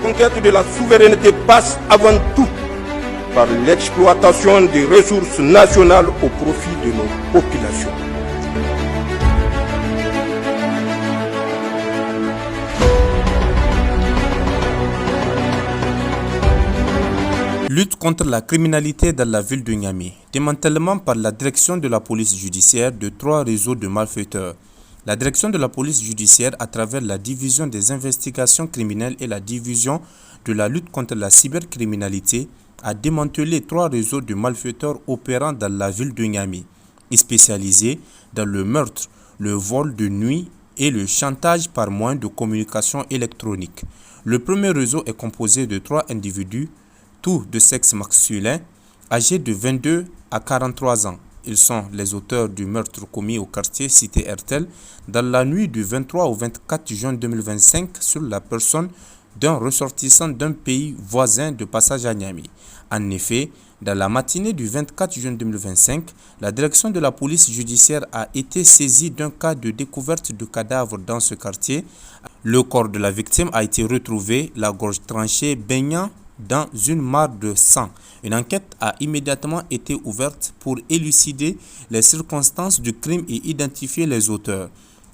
conquête de la souveraineté passe avant tout par l'exploitation des ressources nationales au profit de nos populations. Lutte contre la criminalité dans la ville de Niamey. Démantèlement par la direction de la police judiciaire de 3 réseaux de malfaiteurs. La direction de la police judiciaire, à travers la division des investigations criminelles et la division de la lutte contre la cybercriminalité, a démantelé 3 réseaux de malfaiteurs opérant dans la ville de Niamey, spécialisés dans le meurtre, le vol de nuit et le chantage par moyen de communication électronique. Le premier réseau est composé de 3 individus, tous de sexe masculin, âgés de 22 à 43 ans. Ils sont les auteurs du meurtre commis au quartier Cité Hertel dans la nuit du 23 au 24 juin 2025 sur la personne d'un ressortissant d'un pays voisin de passage à Niamey. En effet, dans la matinée du 24 juin 2025, la direction de la police judiciaire a été saisie d'un cas de découverte de cadavres dans ce quartier. Le corps de la victime a été retrouvé, la gorge tranchée, baignant dans une mare de sang. Une enquête a immédiatement été ouverte pour élucider les circonstances du crime et identifier les auteurs.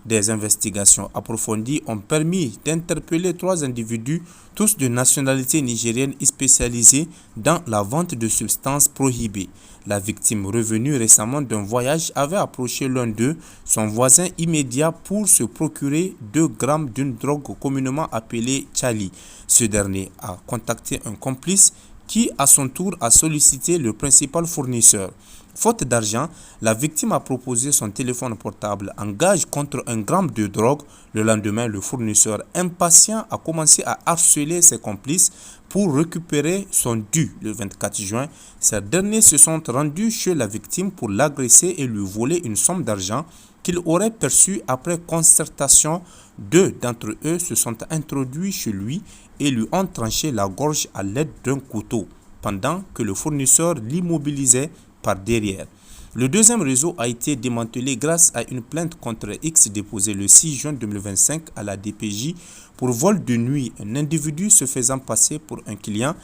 Des investigations approfondies ont permis d'interpeller 3 individus, tous de nationalité nigérienne spécialisés dans la vente de substances prohibées. La victime, revenue récemment d'un voyage, avait approché l'un d'eux, son voisin immédiat, pour se procurer 2 grammes d'une drogue communément appelée Tchali. Ce dernier a contacté un complice qui, à son tour, a sollicité le principal fournisseur. Faute d'argent, la victime a proposé son téléphone portable en gage contre 1 gramme de drogue. Le lendemain, le fournisseur, impatient, a commencé à harceler ses complices pour récupérer son dû. Le 24 juin, ces derniers se sont rendus chez la victime pour l'agresser et lui voler une somme d'argent qu'il aurait perçue après concertation. 2 d'entre eux se sont introduits chez lui et lui ont tranché la gorge à l'aide d'un couteau, pendant que le fournisseur l'immobilisait par derrière. Le deuxième réseau a été démantelé grâce à une plainte contre X déposée le 6 juin 2025 à la DPJ pour vol de nuit. Un individu se faisant passer pour un client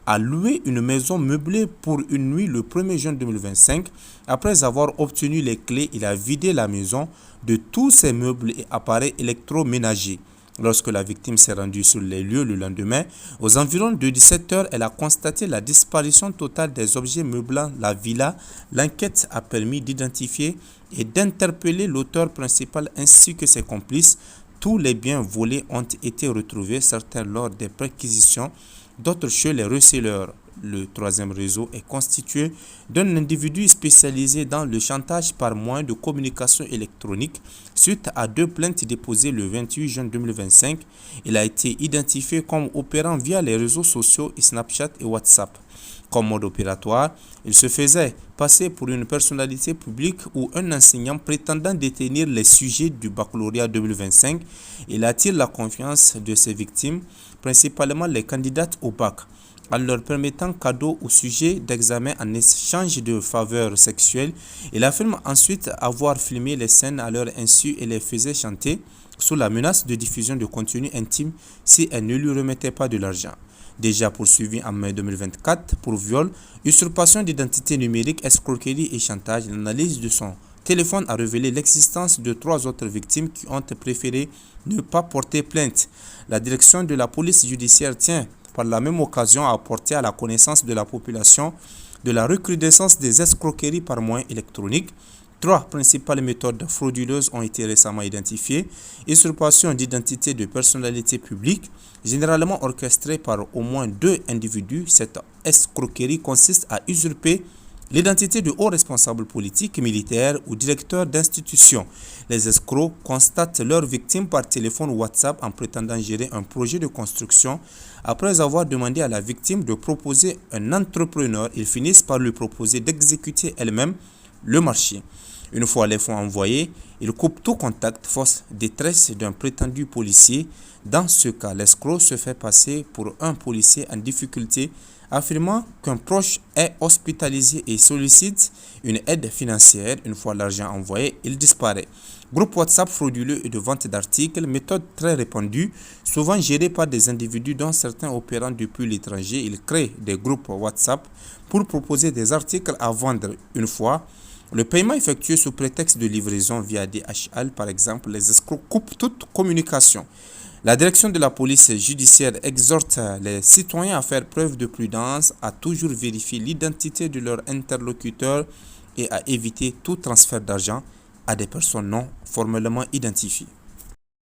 a loué une maison meublée pour une nuit le 1er juin 2025. Après avoir obtenu les clés, il a vidé la maison de tous ses meubles et appareils électroménagers. Lorsque la victime s'est rendue sur les lieux le lendemain, aux environs de 17 h, elle a constaté la disparition totale des objets meublant la villa. L'enquête a permis d'identifier et d'interpeller l'auteur principal ainsi que ses complices. Tous les biens volés ont été retrouvés, certains lors des perquisitions, d'autres chez les receleurs. Le troisième réseau est constitué d'un individu spécialisé dans le chantage par moyen de communication électronique. Suite à 2 plaintes déposées le 28 juin 2025, il a été identifié comme opérant via les réseaux sociaux Snapchat et WhatsApp. Comme mode opératoire, il se faisait passer pour une personnalité publique ou un enseignant prétendant détenir les sujets du baccalauréat 2025. Il attire la confiance de ses victimes, principalement les candidates au bac, en leur permettant cadeaux au sujet d'examen en échange de faveurs sexuelles. Il affirme ensuite avoir filmé les scènes à leur insu et les faisait chanter sous la menace de diffusion de contenu intime si elles ne lui remettaient pas de l'argent. Déjà poursuivi en mai 2024 pour viol, usurpation d'identité numérique, escroquerie et chantage, l'analyse de son téléphone a révélé l'existence de 3 autres victimes qui ont préféré ne pas porter plainte. La direction de la police judiciaire tient par la même occasion à porter à la connaissance de la population de la recrudescence des escroqueries par moyens électroniques. 3 principales méthodes frauduleuses ont été récemment identifiées. Usurpation d'identité de personnalités publiques, généralement orchestrée par au moins 2 individus. Cette escroquerie consiste à usurper l'identité de hauts responsables politiques, militaires ou directeurs d'institutions. Les escrocs constatent leurs victimes par téléphone ou WhatsApp en prétendant gérer un projet de construction. Après avoir demandé à la victime de proposer un entrepreneur, ils finissent par lui proposer d'exécuter elle-même le marché. Une fois les fonds envoyés, ils coupent tout contact, fausse détresse d'un prétendu policier. Dans ce cas, l'escroc se fait passer pour un policier en difficulté affirmant qu'un proche est hospitalisé et sollicite une aide financière. Une fois l'argent envoyé, il disparaît. Groupe WhatsApp frauduleux et de vente d'articles, méthode très répandue, souvent gérée par des individus dont certains opérant depuis l'étranger. Ils créent des groupes WhatsApp pour proposer des articles à vendre. Une fois le paiement effectué sous prétexte de livraison via DHL, par exemple, les escrocs coupent toute communication. La direction de la police judiciaire exhorte les citoyens à faire preuve de prudence, à toujours vérifier l'identité de leur interlocuteur et à éviter tout transfert d'argent à des personnes non formellement identifiées.